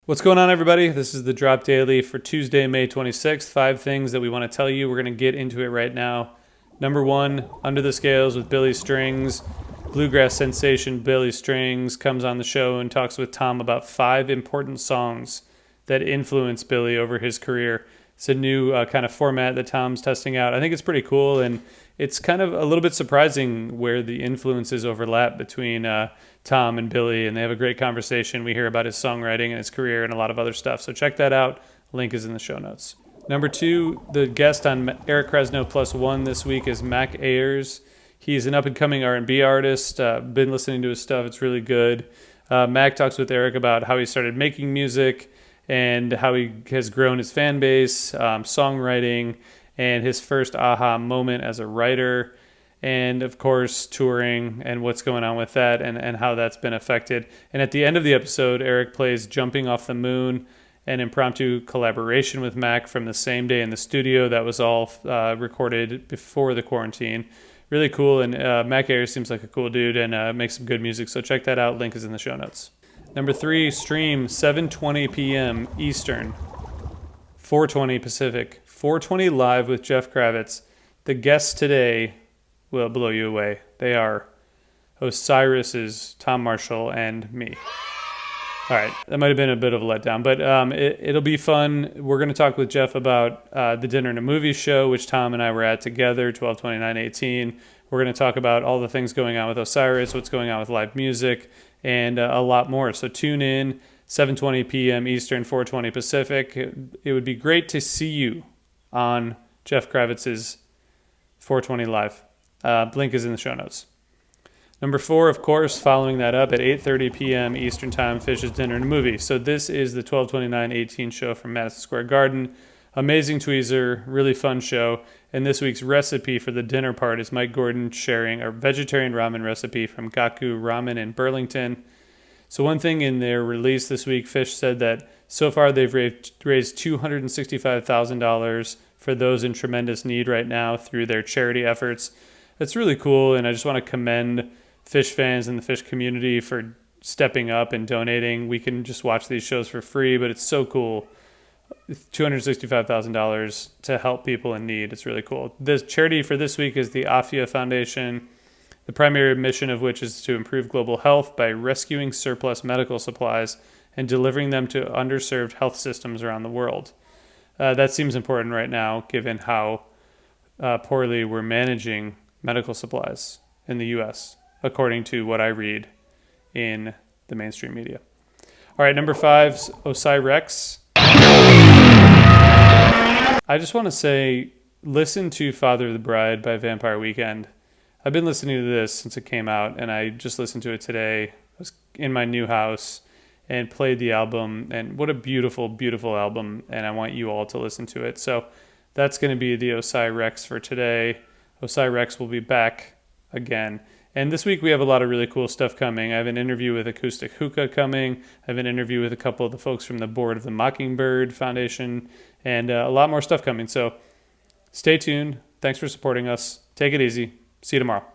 What's going on, everybody? This is the Drop Daily for Tuesday, May 26th. 5 things that we want to tell you. We're going to get into it right now. Number 1, Under the Scales with Billy Strings. Bluegrass sensation Billy Strings comes on the show and talks with Tom about 5 important songs that influenced Billy over his career. It's a new kind of format that Tom's testing out. I think it's pretty cool, and it's kind of a little bit surprising where the influences overlap between Tom and Billy, and they have a great conversation. We hear about his songwriting and his career and a lot of other stuff, so check that out. Link is in the show notes. Number 2, the guest on Eric Krasno Plus One this week is Mack Ayers. He's an up-and-coming R&B artist. Been listening to his stuff. It's really good. Mack talks with Eric about how he started making music and how he has grown his fan base, songwriting, and his first aha moment as a writer, and of course touring and what's going on with that and how that's been affected. And at the end of the episode, Eric plays Jumping Off the Moon, an impromptu collaboration with Mack from the same day in the studio. That was all recorded before the quarantine. Really cool, and Mack Ayers seems like a cool dude and makes some good music, so check that out. Link is in the show notes. Number 3, stream 7:20 p.m. Eastern, 4:20 Pacific, 4:20 live with Jeff Kravitz. The guests today will blow you away. They are host Cyrex, Tom Marshall, and me. All right, that might have been a bit of a letdown, but it'll be fun. We're going to talk with Jeff about the Dinner and a Movie show, which Tom and I were at together, 12/29/18. We're going to talk about all the things going on with Osiris, what's going on with live music, and a lot more. So tune in, 7:20 p.m. Eastern, 4:20 Pacific. It would be great to see you on Jeff Kravitz's 420 Live. Link is in the show notes. Number 4, of course, following that up at 8:30 p.m. Eastern Time, Fish's Dinner and a Movie. So this is the 12/29/18 show from Madison Square Garden. Amazing tweezer, really fun show. And this week's recipe for the dinner part is Mike Gordon sharing a vegetarian ramen recipe from Gaku Ramen in Burlington. So one thing in their release this week, Fish said that so far they've raised $265,000 for those in tremendous need right now through their charity efforts. That's really cool, and I just want to commend Fish fans and the Fish community for stepping up and donating. We can just watch these shows for free, but it's so cool. $265,000 to help people in need. It's really cool. The charity for this week is the Afia Foundation, the primary mission of which is to improve global health by rescuing surplus medical supplies and delivering them to underserved health systems around the world. That seems important right now, given how poorly we're managing medical supplies in the U.S., according to what I read in the mainstream media. All right, number 5, Cyrex. I just want to say, listen to Father of the Bride by Vampire Weekend. I've been listening to this since it came out, and I just listened to it today. I was in my new house and played the album, and what a beautiful, beautiful album, and I want you all to listen to it. So that's going to be the Cyrex for today. Cyrex will be back again. And this week we have a lot of really cool stuff coming. I have an interview with Acoustic Hookah coming. I have an interview with a couple of the folks from the board of the Mockingbird Foundation, and a lot more stuff coming. So stay tuned. Thanks for supporting us. Take it easy. See you tomorrow.